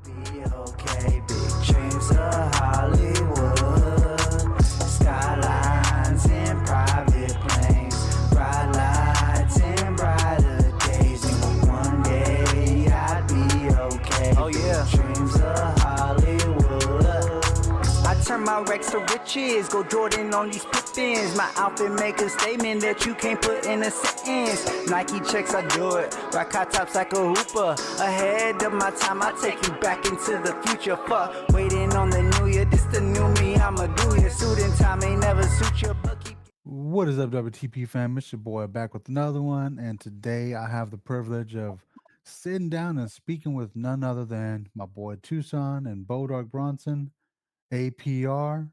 Be okay, big dreams of Hollywood, skylines and private planes, bright lights and brighter days. And one day I'd be okay. Oh yeah, dreams of Hollywood. I turn my Rex to riches, go Jordan on these Pippins. My outfit make a statement that you can't put in a sentence. Nike checks, I do it. Rock hot tops like a hooper. Ahead of my time, I take you back into the future. Fuck, waiting on the new year. This the new me, I'ma do your suit and time ain't never suit your but keep. What is up, WTP fam? It's your boy back with another one, and today I have the privilege of sitting down and speaking with none other than my boy Tuson and Bodark Bronson, APR,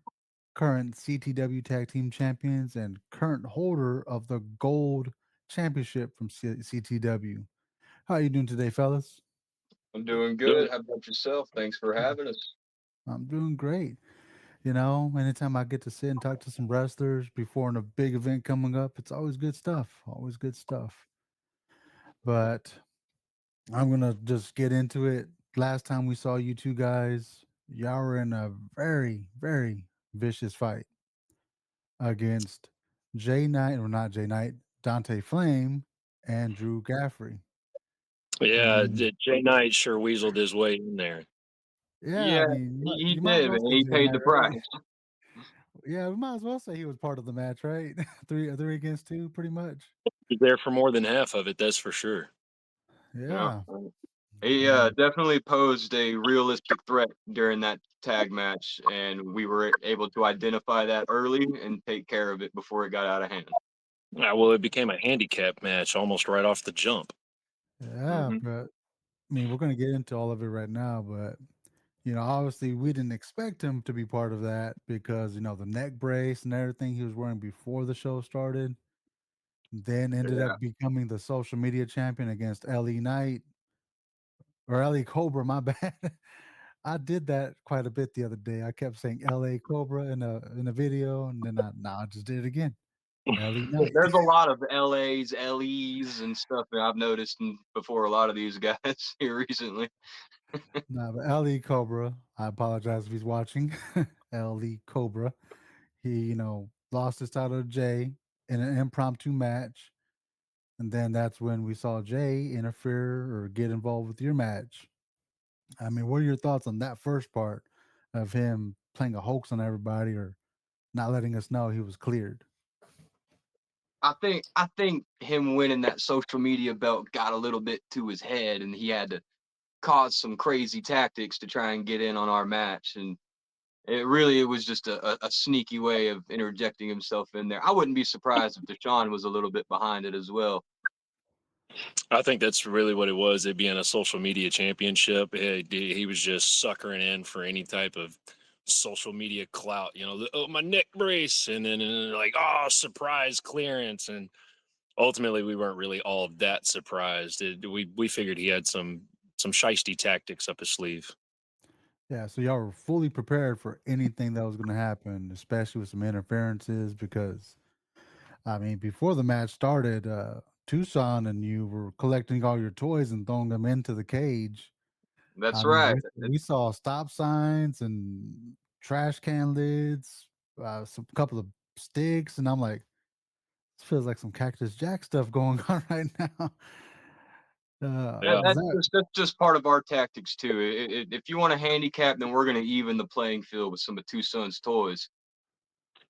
current CTW Tag Team Champions and current holder of the Gold Championship from CTW. How are you doing today, fellas? I'm doing good. How about yourself? Thanks for having us. I'm doing great. You know, anytime I get to sit and talk to some wrestlers before a big event coming up, it's always good stuff. Always good stuff. But I'm gonna just get into it. Last time we saw you two guys, y'all were in a very, very vicious fight against Jay Knight, or not Jay Knight, Dante Flame, and Drew Gaffrey. Yeah, And Jay Knight sure weaseled his way in there. yeah, I Yeah, mean, he you might as did, well man. say He Jay paid Knight, the right? price. Yeah, we might as well say he was part of the match, right? three against two, pretty much. He's there for more than half of it, that's for sure. Yeah. Yeah. He And definitely posed a realistic threat during that tag match, and we were able to identify that early and take care of it before it got out of hand. Well, it became a handicap match almost right off the jump. yeah, Hmm. but I mean, we're gonna get into all of it right now, but obviously we didn't expect him to be part of that because the neck brace and everything he was wearing before the show started. Then ended Yeah. up becoming the social media champion against LE Knight or LE Cobra. My bad. I did that quite a bit the other day. I kept saying LA Cobra in a video, and then I just did it again. LE Knight. There's a lot of LAs, LEs, and stuff that I've noticed before a lot of these guys here recently. Nah, but LE Cobra. I apologize if he's watching. LE Cobra. He, lost his title to Jay in an impromptu match. And then that's when we saw Jay interfere or get involved with your match. I mean, what are your thoughts on that first part of him playing a hoax on everybody or not letting us know he was cleared? I think him winning that social media belt got a little bit to his head, and he had to cause some crazy tactics to try and get in on our match. And it was just a sneaky way of interjecting himself in there. I wouldn't be surprised if Deshaun was a little bit behind it as well. I think that's really what it was. It being a social media championship, he was just suckering in for any type of social media clout. Oh, my neck brace, and then like, oh, surprise clearance, and ultimately we weren't really all that surprised. We figured he had some shisty tactics up his sleeve. Yeah, so y'all were fully prepared for anything that was going to happen, especially with some interferences. Because, I mean, before the match started, Tucson and you were collecting all your toys and throwing them into the cage. I That's mean, right. we saw stop signs and trash can lids, some couple of sticks, and I'm like, this feels like some Cactus Jack stuff going on right now. Yeah. Was that That's just part of our tactics too. If you want to handicap, then we're going to even the playing field with some of Tucson's toys.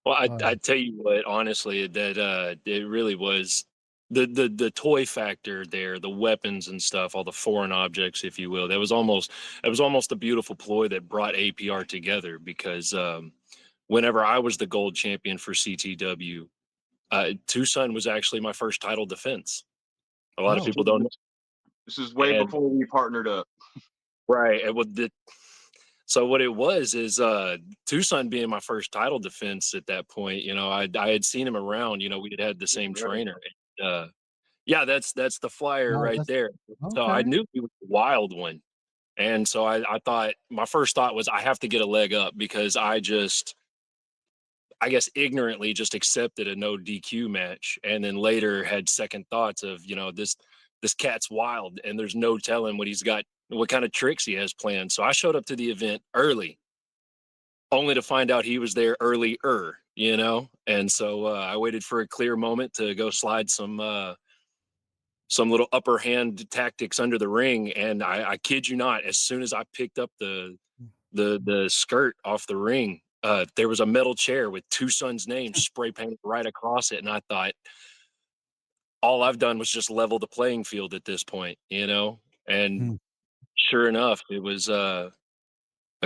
Well, uh, I tell you what, honestly, that it really was the toy factor there, the weapons and stuff, all the foreign objects, if you will. That was almost a beautiful ploy that brought APR together because whenever I was the gold champion for CTW, Tucson was actually my first title defense. A lot of oh, people don't know. This is way And before we partnered up. right, and so what it was is Tucson being my first title defense at that point. I had seen him around. We had the same trainer. And, yeah, that's the flyer no, right that's there. So I okay. knew he was a wild one, and so I thought my first thought was I have to get a leg up because I guess ignorantly just accepted a no DQ match, and then later had second thoughts of this cat's wild, and there's no telling what kind of tricks he has planned. So I showed up to the event early, only to find out he was there earlier, you know? And so I waited for a clear moment to go slide some little upper hand tactics under the ring. And I kid you not, as soon as I picked up the skirt off the ring, there was a metal chair with Tucson's name spray painted right across it. And I thought, all I've done was just level the playing field at this point, you know? And Hmm. sure enough, it was a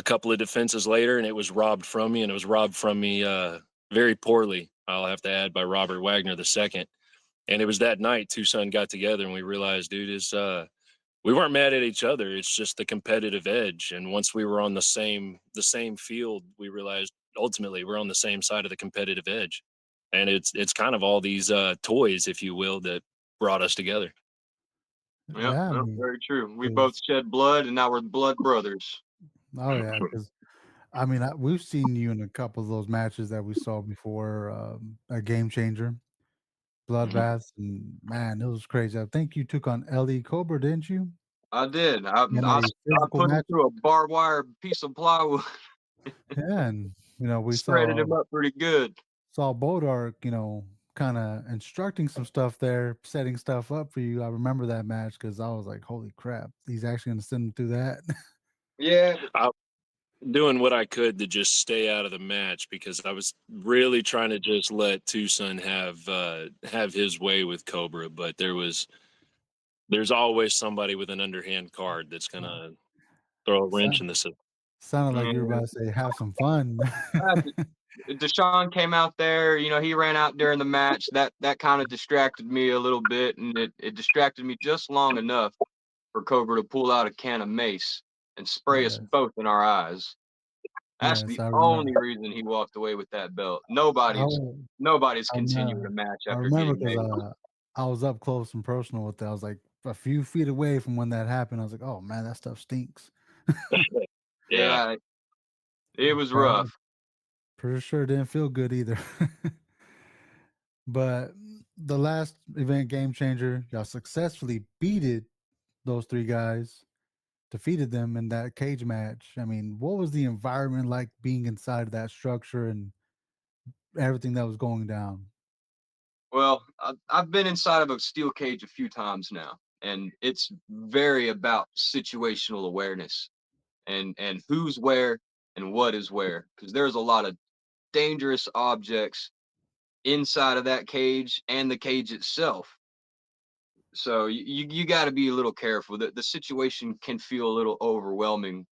couple of defenses later, and it was robbed from me, and it was robbed from me very poorly, I'll have to add, by Robert Wagner the second. And it was that night Tucson got together, and we realized, dude, is we weren't mad at each other. It's just the competitive edge. And once we were on the same field, we realized ultimately we're on the same side of the competitive edge. And it's kind of all these toys, if you will, that brought us together. Yep, Yeah, I yep, mean, very true. We both 'cause shed blood, and now we're blood brothers. oh yeah, because I mean, we've seen you in a couple of those matches that we saw before, a Game Changer, Bloodbath, and man, it was crazy. I think you took on Ellie Cobra, didn't you? I did. I, In I, a s- I physical put him match? through a barbed wire piece of plywood, Yeah, and we shredded saw him up pretty good. Bodark, kind of instructing some stuff there, setting stuff up for you. I remember that match because I was like, "Holy crap, he's actually going to send him through that." Yeah, I doing what I could to just stay out of the match because I was really trying to just let Tucson have his way with Cobra, but there's always somebody with an underhand card that's gonna throw a wrench Sound, in the system. sounded like you were mm, about to say, "Have some fun." Deshaun came out there. He ran out during the match. That kind of distracted me a little bit, and it distracted me just long enough for Cobra to pull out a can of mace and spray us Yes, both in our eyes. That's yes, the I remember. only reason he walked away with that belt. I, Nobody's I continuing a remember. match I after remember getting because made. I was up close and personal with that. I was like a few feet away from when that happened. I was like, "Oh man, that stuff stinks." Yeah. Yeah, it was Probably, rough. pretty sure it didn't feel good either. But the last event, Game Changer, y'all successfully beated those three guys, defeated them in that cage match. I mean, what was the environment like being inside of that structure and everything that was going down? Well, I've been inside of a steel cage a few times now, and it's very about situational awareness and who's where and what is where, because there's a lot of dangerous objects inside of that cage and the cage itself. So you got to be a little careful. The situation can feel a little overwhelming,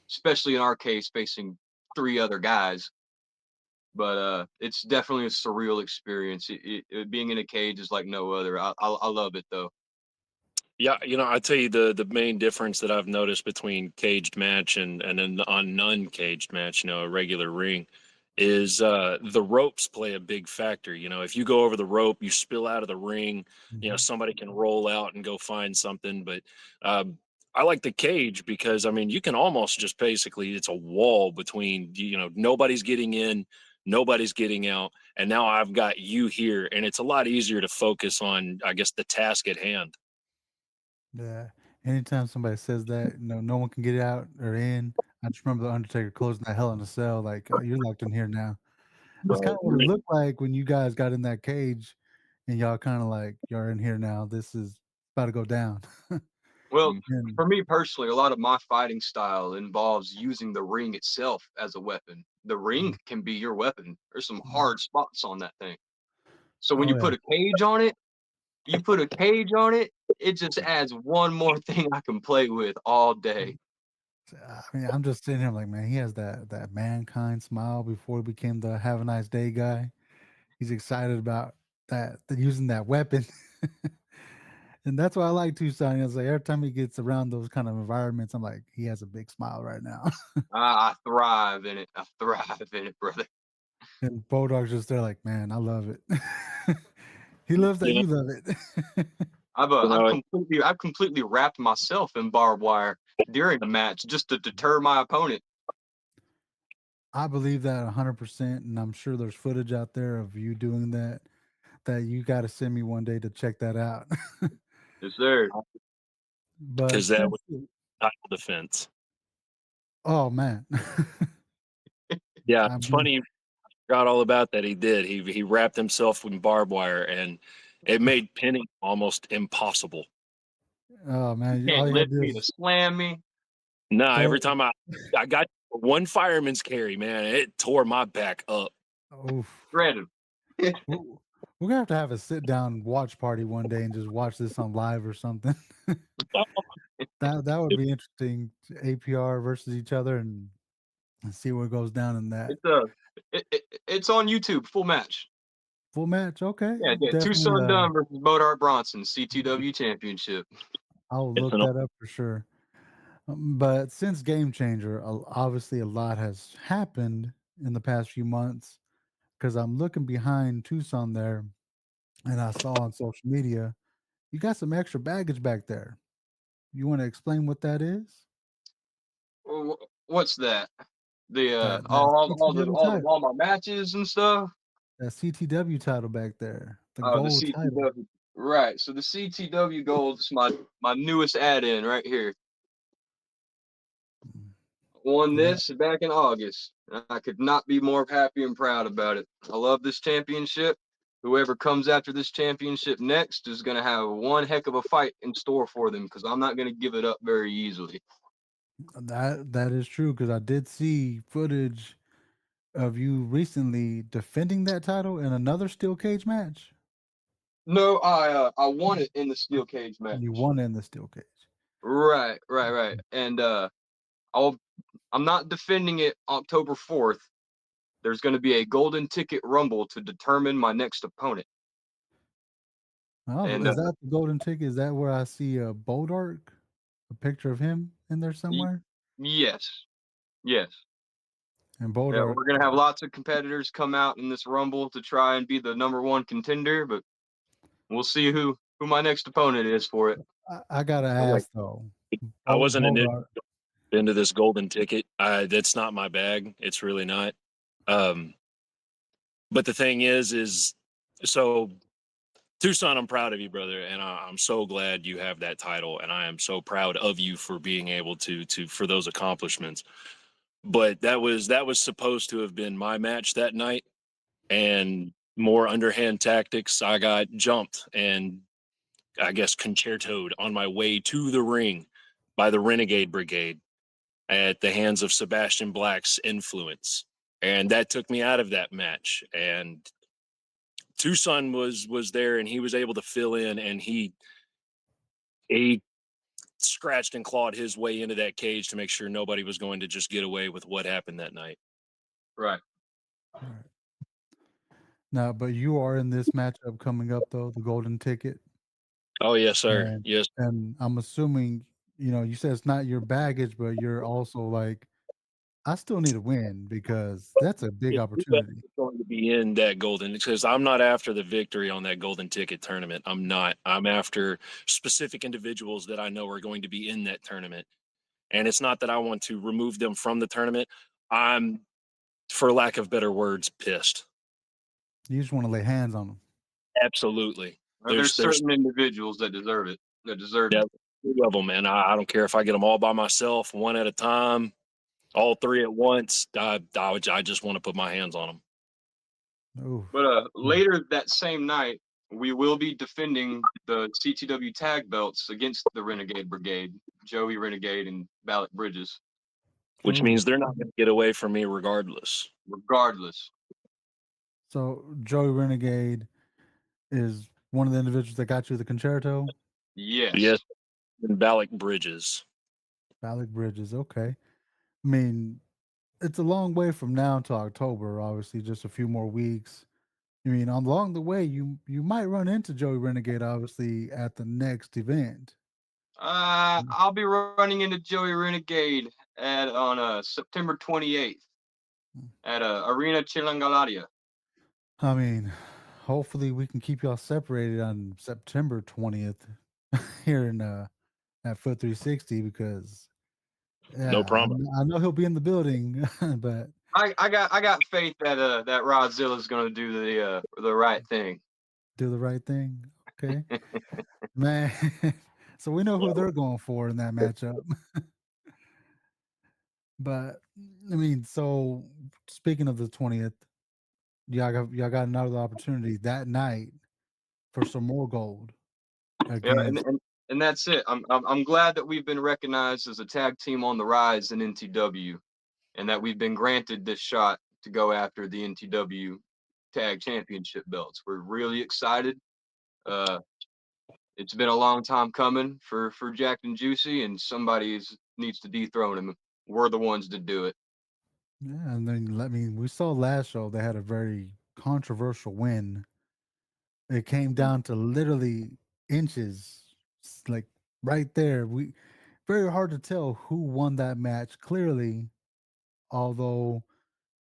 especially in our case facing three other guys. But it's definitely a surreal experience. Being in a cage is like no other. I love it though. Yeah, I tell you the main difference that I've noticed between caged match and an on non-caged match, a regular ring, is the ropes play a big factor. If you go over the rope, you spill out of the ring, Mhm. somebody can roll out and go find something. But I like the cage because I mean you can almost just basically it's a wall between nobody's getting in, nobody's getting out, and now I've got you here, and it's a lot easier to focus on, I guess, the task at hand. Yeah. Anytime somebody says that, no one can get out or in. I just remember the Undertaker closing that Hell in a Cell, like, "Oh, you're locked in here now." That's kinda what it Right. looked like when you guys got in that cage and y'all kinda like, "You're in here now. This is about to go down." Well, And for me personally, a lot of my fighting style involves using the ring itself as a weapon. The ring mm, can be your weapon. There's some mm. hard spots on that thing. So when Oh, you yeah. put a cage on it, you put a cage on it, it just adds one more thing I can play with all day. I mean, I'm just sitting here like, man, he has that mankind smile before he became the have a nice day guy. He's excited about using that weapon. And that's why I like Tucson. It's like every time he gets around those kind of environments, I'm like, he has a big smile right now. I thrive in it. I thrive in it, brother. And Bodog's just there like, man, I love it. He loves that You know, you love it. I've you know, I've completely wrapped myself in barbed wire during a match just to deter my opponent. I believe that 100%, and I'm sure there's footage out there of you doing that. That you got to send me one day to check that out. Yes, sir. But because that seriously, title defense. Oh man. Yeah, I it's mean, funny you forgot all about that. He did. He wrapped himself in barbed wire, and it made pinning almost impossible. oh man, You all can't you gotta lift do me to is slam me. Nah, throw. every time I got one fireman's carry, man, it tore my back up. Oof. Shredded. We're we're gonna have a sit down watch party one day and just watch this on live or something. That would be interesting. APR versus each other and see what goes down in that It's it's on YouTube, full match. full match. Okay, Yeah, definitely. Tuson Dunn versus Bodark Bronson, CTW Championship. I'll It's look an that up for sure. But since Game Changer, obviously a lot has happened in the past few months. Because I'm looking behind Tucson there, and I saw on social media you got some extra baggage back there. You want to explain what that is? What's that? The That CTW title, all my matches and stuff. that CTW title back there, the Oh, the gold title. CTW. Right. So the CTW Gold is my newest add-in right here. Mm. Won So that this back in August. I could not be more happy and proud about it. I love this championship. Whoever comes after this championship next is going to have one heck of a fight in store for them because I'm not going to give it up very easily. that is true because I did see footage of you recently defending that title in another steel cage match. No, I won it in the steel cage match. You won in the steel cage. Right. And I'm not defending it October 4th. There's going to be a golden ticket rumble to determine my next opponent. Oh, And is that the golden ticket? Is that where I see a Bodark, a picture of him in there y- somewhere? yes, yes. And Yeah, Bodark, we're gonna have lots of competitors come out in this rumble to try and be the number one contender, but we'll see who my next opponent is for it. I gotta like ask though, I wasn't initially Bodark. into this golden ticket. That's not my bag. It's really not. Um, but the thing is so Tucson, I'm proud of you, brother, and I'm so glad you have that title, and I am so proud of you for being able to for those accomplishments. But that was supposed to have been my match that night, and more underhand tactics. I got jumped and I guess concertoed on my way to the ring by the Renegade Brigade at the hands of Sebastian Black's influence, and that took me out of that match. And Tucson was there, and he was able to fill in, and he scratched and clawed his way into that cage to make sure nobody was going to just get away with what happened that night. Right. All right. Now, but you are in this matchup coming up though, the golden ticket, Oh yes, sir. and Yes. I'm assuming you said it's not your baggage, but you're also like, I still need to win because that's a big Whoever's opportunity. going to be in that golden, because I'm not after the victory on that golden ticket tournament. I'm not. I'm after specific individuals that I know are going to be in that tournament. And it's not that I want to remove them from the tournament. I'm, for lack of better words, pissed. You just want to lay hands on them. Absolutely. There's There's certain individuals that deserve it. That deserve yeah, it. two of them, man. I don't care if I get them all by myself, one at a time, all three at once. I just want to put my hands on them. Oh, But later that same night, we will be defending the CTW tag belts against the Renegade Brigade, Joey Renegade and Balak Bridges, Which oh. means they're not going to get away from me regardless. regardless. So Joey Renegade is one of the individuals that got you the concerto. Yes, Yes. and Balak Bridges. Ballard Bridges. Okay. I mean, it's a long way from now to October. Obviously, just a few more weeks. I mean, along the way, you might run into Joey Renegade. Obviously, at the next event. I'll be running into Joey Renegade on September 28th at Arena Chilangalaria. I mean, hopefully, we can keep y'all separated on September 20th here in at Foot 360 because No yeah, promise. I know he'll be in the building, but I got faith that Rodzilla's gonna do the right thing. do the right thing. Okay, man. So we know who Well, they're going for in that matchup. But I mean, so speaking of the 20th, y'all got another opportunity that night for some more gold Yeah, against. and that's it. I'm glad that we've been recognized as a tag team on the rise in NTW, and that we've been granted this shot to go after the NTW tag championship belts. We're really excited. Uh, it's been a long time coming for Jack and Juicy, and somebody needs to dethrone him. We're the ones to do it. Yeah, and then let me. We saw last show they had a very controversial win. It came down to literally inches, like right there. We very hard to tell who won that match clearly, although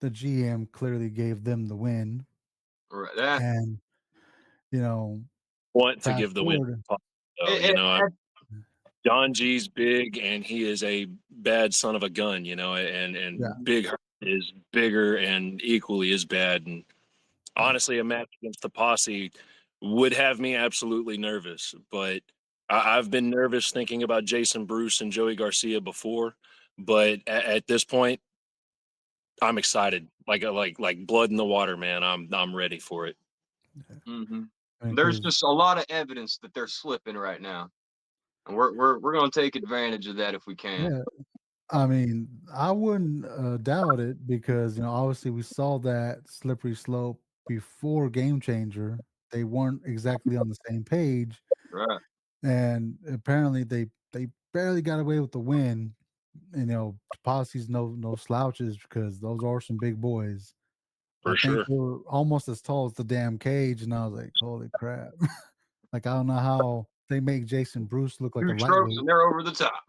the GM clearly gave them the win. Right. That And you know, want to fast give the win. forward, So, it, John G's big, and he is a bad son of a gun, yeah, and Big Hurt is bigger and equally as bad. And yeah, honestly, a match against the Posse would have me absolutely nervous. But I've been nervous thinking about Jason Bruce and Joey Garcia before. But at this point, I'm excited, like blood in the water, man. I'm ready for it. mhm. There's because just a lot of evidence that they're slipping right now, and we're gonna take advantage of that if we can. yeah, I mean, I wouldn't doubt it because obviously we saw that slippery slope before Game Changer. They weren't exactly on the same page, Right. and apparently they barely got away with the win. Posse's no slouches because those are some big boys. I For think sure. they were almost as tall as the damn cage, and I was like, "Holy crap!" Like I don't know how they make Jason Bruce look like a Two strokes lightweight. and they're over the top.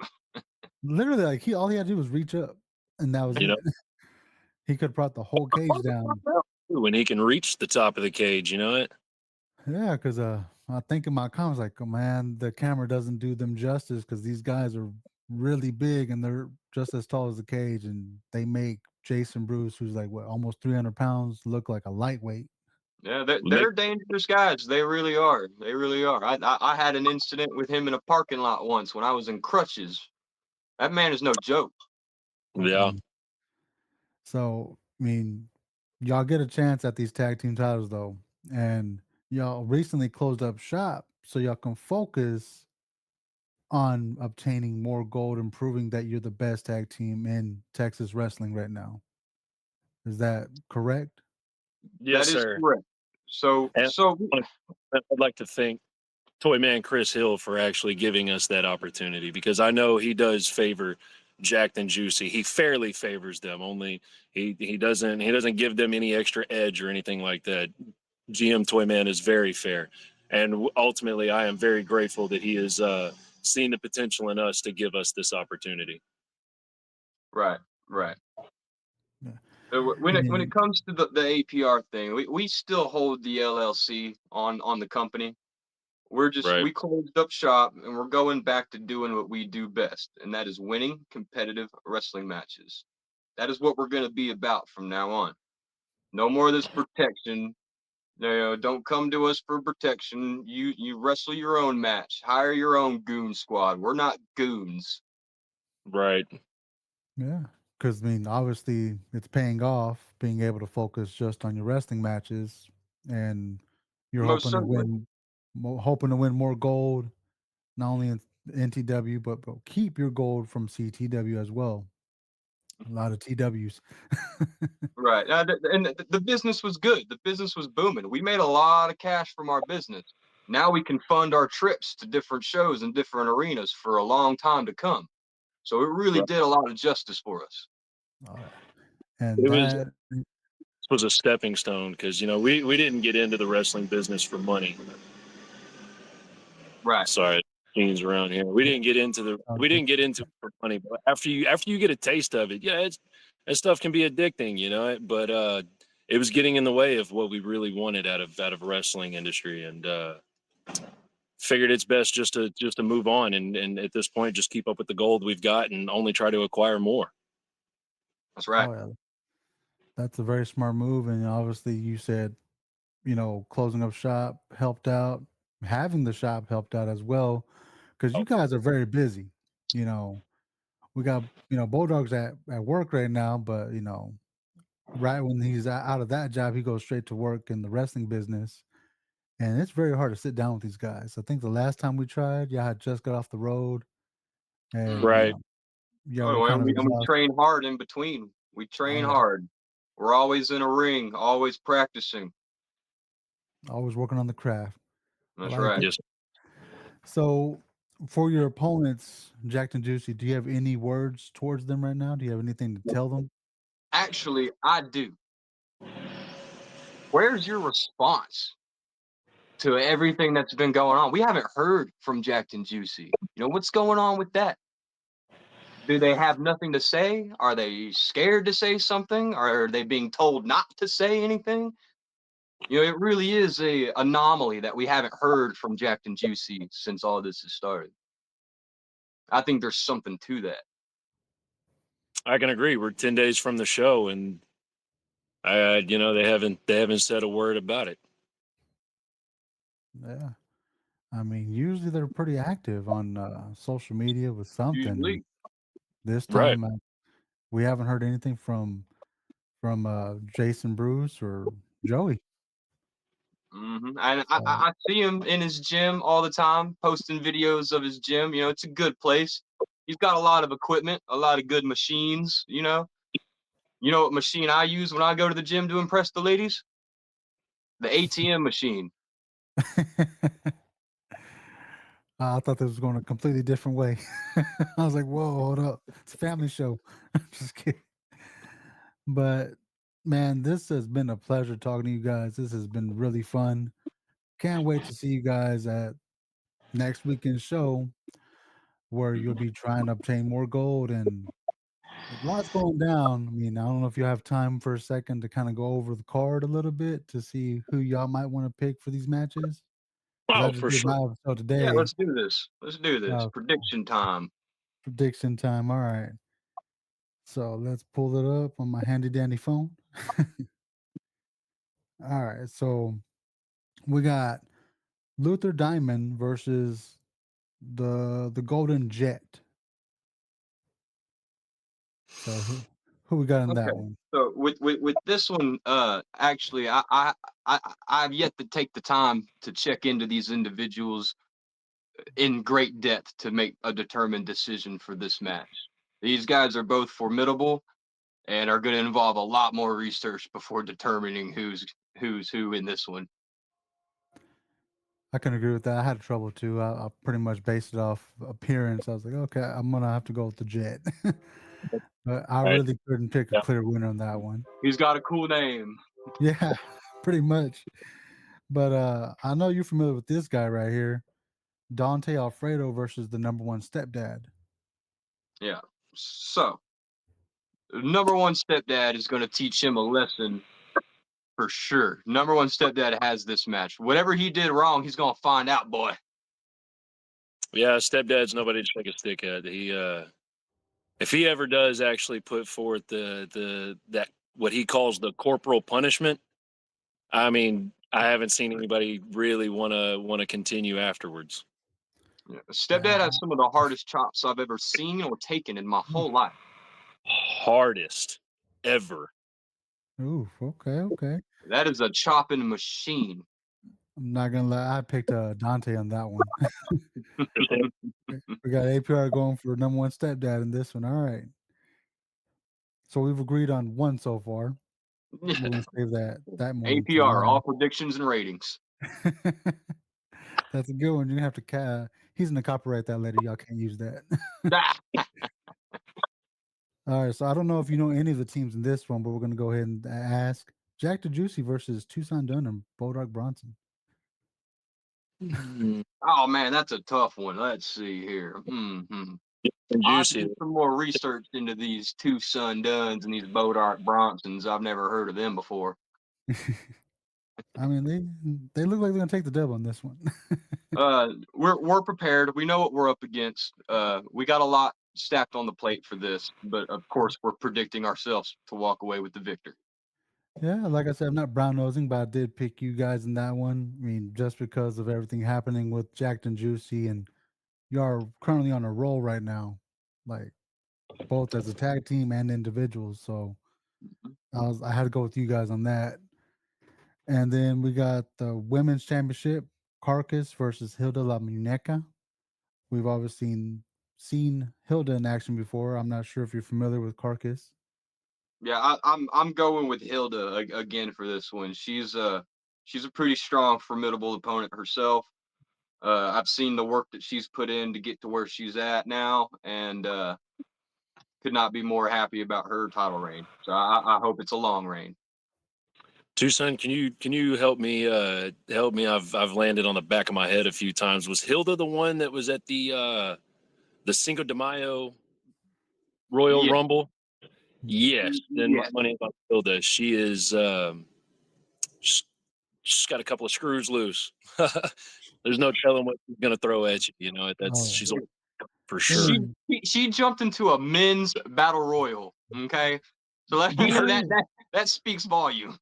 Literally, like all he had to do was reach up, and that was You know, it. He could have brought the whole cage down. when he can reach the top of the cage, you know it. Yeah, because I think in my comments like, oh, man, the camera doesn't do them justice because these guys are really big and they're just as tall as the cage, and they make Jason Bruce, who's like what almost 300 pounds, look like a lightweight. Yeah, Make they're dangerous guys. They really are. They really are. I had an incident with him in a parking lot once when I was in crutches. That man is no joke. Yeah. Mm. So I mean, y'all get a chance at these tag team titles though, and y'all recently closed up shop, so y'all can focus on obtaining more gold and proving that you're the best tag team in Texas wrestling right now. Is that correct? Yes, That is sir. correct. So And so I'd like to thank Toy Man Chris Hill for actually giving us that opportunity, because I know he does favor Jacked and Juicy. He fairly favors them. Only he doesn't give them any extra edge or anything like that. GM Toy Man is very fair, and ultimately, I am very grateful that he has seen the potential in us to give us this opportunity. right, right. Yeah. When I it mean, comes to the APR thing, we still hold the LLC on the company. Right. We closed up shop and we're going back to doing what we do best, and that is winning competitive wrestling matches. That is what we're going to be about from now on. No more of this protection. Don't come to us for protection. You wrestle your own match. Hire your own goon squad. We're not goons. Right. yeah, because I mean, obviously, it's paying off being able to focus just on your wrestling matches, and you're Most hoping to certainly. hoping to win more gold, not only in NTW but keep your gold from CTW as well. A lot of TWs. Right. And the business was good. The business was booming. We made a lot of cash from our business. Now we can fund our trips to different shows and different arenas for a long time to come. So it really Right. did a lot of justice for us. Oh, yeah. And It was that, was a stepping stone, because we didn't get into the wrestling business for money. Right. Sorry, teens around here. We yeah, didn't get into we didn't get into it for money, but after you get a taste of it, yeah, that stuff can be addicting, But it was getting in the way of what we really wanted out of wrestling industry, and figured it's best just to move on, and at this point just keep up with the gold we've got and only try to acquire more. That's right. oh yeah, that's a very smart move. And obviously, you said closing up shop helped out, having the shop helped out as well, because you guys are very busy. You know, we got Bulldog's at work right now, but right when he's out of that job, he goes straight to work in the wrestling business, and it's very hard to sit down with these guys. I think the last time we tried, y'all had just got off the road, and Mm. Right. y'all were Oh, kind of and we exhausted. train hard in between. We train Oh, hard. We're always in a ring, always practicing. always working on the craft. I That's like right. it. Just So, for your opponents, Jacked and Juicy, do you have any words towards them right now? Do you have anything to tell them? Actually, I do. Where's your response to everything that's been going on? We haven't heard from Jacked and Juicy. What's going on with that? Do they have nothing to say? Are they scared to say something? Are they being told not to say anything? It really is a anomaly that we haven't heard from Jacked and Juicy since all this has started. I think there's something to that. I can agree. We're 10 days from the show, and they haven't said a word about it. Yeah. I mean, usually they're pretty active on social media with something. And Usually. this Right. time, we haven't heard anything from Jason Bruce or Joey. And I, So, I see him in his gym all the time, posting videos of his gym. It's a good place. He's got a lot of equipment, a lot of good machines. You know what machine I use when I go to the gym to impress the ladies? The ATM machine. I thought this was going a completely different way. I was like, "Whoa, hold up! It's a family show." Just kidding. But man, this has been a pleasure talking to you guys. This has been really fun. Can't wait to see you guys at next weekend's show, where you'll be trying to obtain more gold and a lot's going down. I mean, I don't know if you have time for a second to kind of go over the card a little bit to see who y'all might want to pick for these matches. Because I Oh, just for did sure. my episode Yeah, today. let's do this. Let's do this. Uh, Prediction time. prediction time. All right. So let's pull it up on my handy dandy phone. All right. So we got Luther Diamond versus the Golden Jet. So who we got in that Okay. one? So with this one, actually, I've yet to take the time to check into these individuals in great depth to make a determined decision for this match. These guys are both formidable and are going to involve a lot more research before determining who's who in this one. I can agree with that. I had trouble too. I pretty much based it off appearance. I was like, okay, I'm gonna have to go with the Jet. But I Right. really couldn't pick a Yeah. clear winner on that one. He's got a cool name. Yeah, pretty much. But I know you're familiar with this guy right here, Dante Alfredo versus the number one stepdad. Yeah. So, number one stepdad is going to teach him a lesson for sure. Number one stepdad has this match. Whatever he did wrong, he's going to find out, boy. Yeah, stepdad's nobody to shake a stick at. If he ever does actually put forth that what he calls the corporal punishment, I mean, I haven't seen anybody really want to continue afterwards. Yeah. Yeah. Stepdad has some of the hardest chops I've ever seen or taken in my whole life. Hardest ever. Ooh, okay. That is a chopping machine. I'm not gonna lie, I picked Dante on that one. We got APR going for number one stepdad in this one. All right. So we've agreed on one so far. We're gonna save that one to APR, all last. predictions and ratings. That's a good one. You're gonna have to. He's gonna copyright that later. Y'all can't use that. Ah, All right. So I don't know if you know any of the teams in this one, but we're gonna go ahead and ask Jack the Juicy versus Tuson Dunn and Bodark Bronson. oh man, that's a tough one. Let's see here. And I have to juicy. do some more research into these Tuson Dunns and these Bodark Bronsons. I've never heard of them before. I mean, they look like they're gonna take the dub on this one. We're prepared. We know what we're up against. We got a lot stacked on the plate for this, but of course we're predicting ourselves to walk away with the victory. Yeah, like I said, I'm not brown nosing, but I did pick you guys in that one. I mean, just because of everything happening with Jacked and Juicy, and you are currently on a roll right now, like both as a tag team and individuals. So I had to go with you guys on that. And then we got the women's championship, Carcass versus Hilda La Muñeca. We've obviously seen Hilda in action before. I'm not sure if you're familiar with Carcass. Yeah, I'm going with Hilda again for this one. She's a pretty strong, formidable opponent herself. I've seen the work that she's put in to get to where she's at now, and could not be more happy about her title reign. So I hope it's a long reign. Tuson, can you help me? Help me. I've landed on the back of my head a few times. Was Hilda the one that was at the Cinco de Mayo Royal Yeah, Rumble? Yes. Then my yeah. money is on Hilda. She is. She's got a couple of screws loose. There's no telling what she's gonna throw at you. You know, that's Oh, she's a for sure. She and she jumped into a men's battle royal. Okay, so We heard that speaks volume.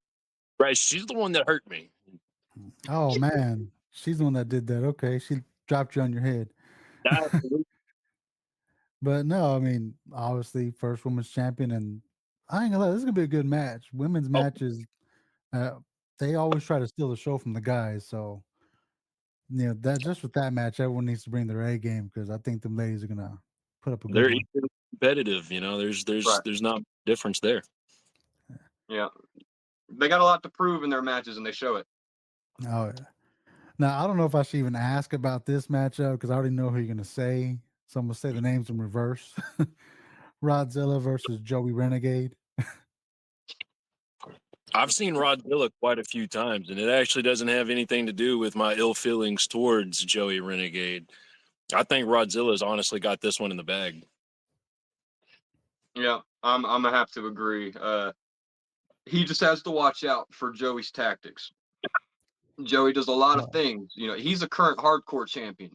right. She's the one that hurt me. oh man, she's the one that did that. Okay, she dropped you on your head. Absolutely. But no, I mean, obviously, first women's champion, and I ain't gonna lie, this is gonna be a good match. Women's Oh, matches, uh, they always try to steal the show from the guys. So, that just with that match, everyone needs to bring their A game because I think them ladies are gonna put up a good they're one. equally competitive. You know, there's Right. there's not difference there. Yeah, they got a lot to prove in their matches, and they show it. Oh, yeah. Now I don't know if I should even ask about this matchup because I already know who you're gonna say. So I'm gonna say the names in reverse. Rodzilla versus Joey Renegade. I've seen Rodzilla quite a few times, and it actually doesn't have anything to do with my ill feelings towards Joey Renegade. I think Rodzilla's honestly got this one in the bag. Yeah, I'm gonna have to agree. He just has to watch out for Joey's tactics. Joey does a lot of Oh, things. He's a current hardcore champion,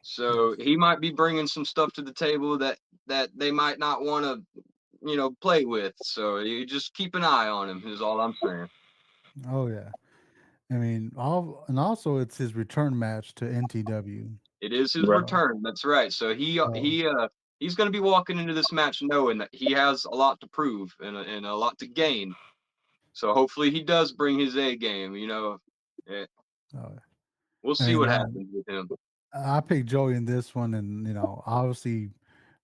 so he might be bringing some stuff to the table that they might not want to, play with. So you just keep an eye on him. Is all I'm saying. oh yeah. I mean, also it's his return match to NTW. It is his Right. So, return. That's right. So so he's going to be walking into this match knowing that he has a lot to prove and a lot to gain. So hopefully he does bring his A game. Eh, uh, we'll I see mean, what happens with him. I picked Joey in this one, and obviously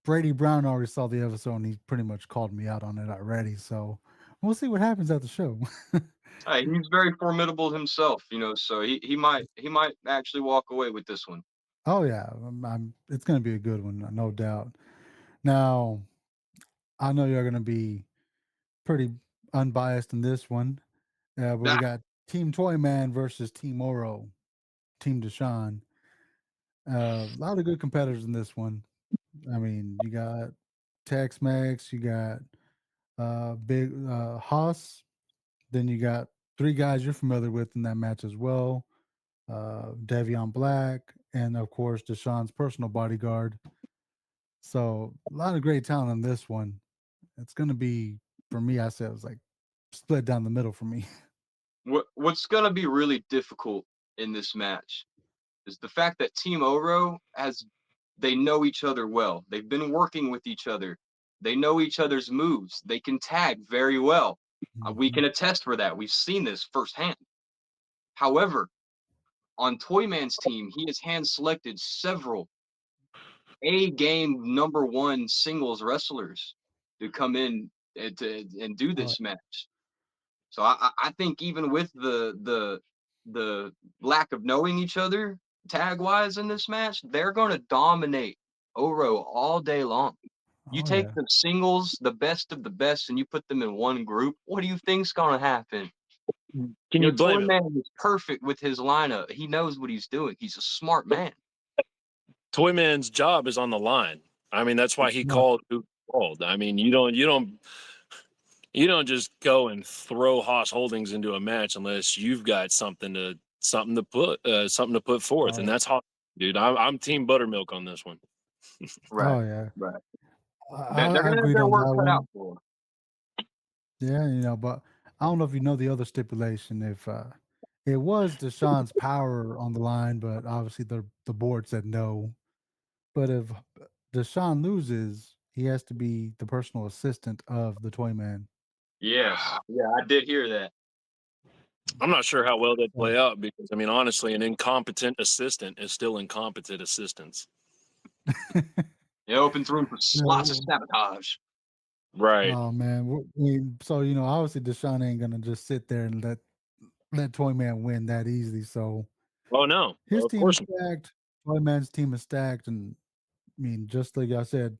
Brady Brown already saw the episode, and he pretty much called me out on it already. So we'll see what happens at the show. He's very formidable himself. So he might actually walk away with this one. Oh yeah, it's going to be a good one, no doubt. Now I know you're going to be pretty unbiased in this one, but we Ah, got Team Toyman versus Team Oro, Team Deshaun. A lot of good competitors in this one. I mean, you got Tex Mex, you got Big Haas, then you got three guys you're familiar with in that match as well. Devion Black, and of course Deshaun's personal bodyguard. So a lot of great talent in this one. It's gonna be for me. I said it was like split down the middle for me. what's going to be really difficult in this match is the fact that Team Oro they know each other well. They've been working with each other. They know each other's moves. They can tag very well. We Mhm. can attest for that. We've seen this firsthand. However, on Toyman's team, he has hand selected several A game number one singles wrestlers to come in and do Uh, this match. So I think even with the lack of knowing each other tag wise in this match, they're going to dominate Oro all day long. You oh take yeah, the singles, the best of the best, and you put them in one group. What do you think's going to happen? Can you Toy blame him? Man is perfect with his lineup. He knows what he's doing. He's a smart man. Toyman's job is on the line. I mean, that's why he no, called who called. I mean, you don't just go and throw Haas Holdings into a match unless you've got something to put forth, and oh, that's Haas, dude. I'm Team Buttermilk on this one. Right. oh yeah. Right. They're I gonna have agreed their on work that cut out one. for them. Yeah, but I don't know if you know the other stipulation. If it was Deshaun's power on the line, but obviously the board said no. But if Deshaun loses, he has to be the personal assistant of the Toy Man. Yes. Yeah, I did hear that. I'm not sure how well they So, play out because, I mean, honestly, an incompetent assistant is still incompetent assistance. It opens room for yeah, lots of sabotage. Right. oh man, so obviously Deshaun ain't gonna just sit there and let Toy Man win that easily. So Oh, no. his Well, of team is course. stacked, Toy Man's team is stacked, and I mean, just like I said,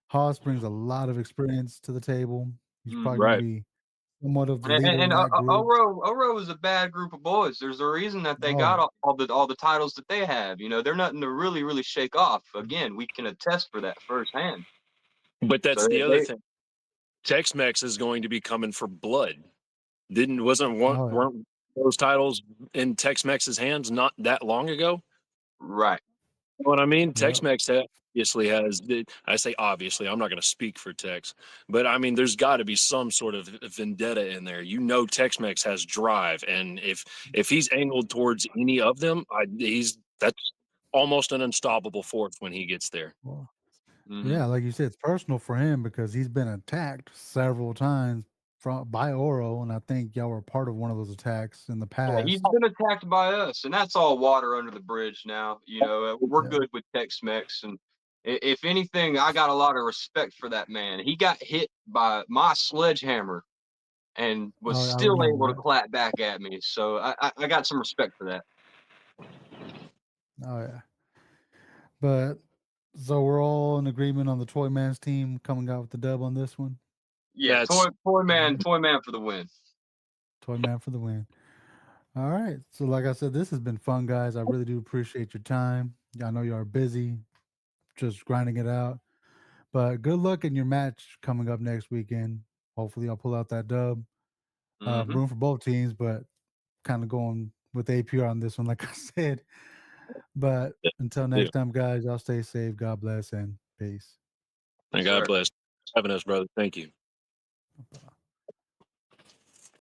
Haas brings a lot of experience to the table. He's probably going to Right. be somewhat of the And, leader and of that group. Oro is a bad group of boys. There's a reason that they got Oh, all the titles that they have. They're nothing to really shake off. Again, we can attest for that firsthand. But that's So the other thing. Tex-Mex is going to be coming for blood. oh yeah. Weren't those titles in Tex-Mex's hands not that long ago? right. You know what I mean? Yep. Tex-Mex obviously has. I say obviously. I'm not going to speak for Tex, but I mean, there's got to be some sort of vendetta in there. Tex-Mex has drive, and if he's angled towards any of them, that's almost an unstoppable force when he gets there. Well, Mm-hmm. yeah, like you said, it's personal for him because he's been attacked several times by Oro, and I think y'all were part of one of those attacks in the Yeah, he's past. been attacked by us, and that's all water under the bridge now. We're Yeah. good with Tex-Mex, and if anything, I got a lot of respect for that man. He got hit by my sledgehammer and was Oh, I still able remember to that. clap back at me. So I got some respect for that. Oh yeah. But so we're all in agreement on the Toy Man's team coming out with the dub on this one. Yeah, That's toy man for the win. Toy Man for the win. All right. So, like I said, this has been fun, guys. I really do appreciate your time. I know you are busy, just grinding it out. But good luck in your match coming up next weekend. Hopefully, I'll pull out that dub. Mm-hmm. Room for both teams, but kind of going with APR on this one, like I said. But until next time, guys, y'all stay safe. God bless and peace. and Yes, God sir. bless having us, brother. Thank you.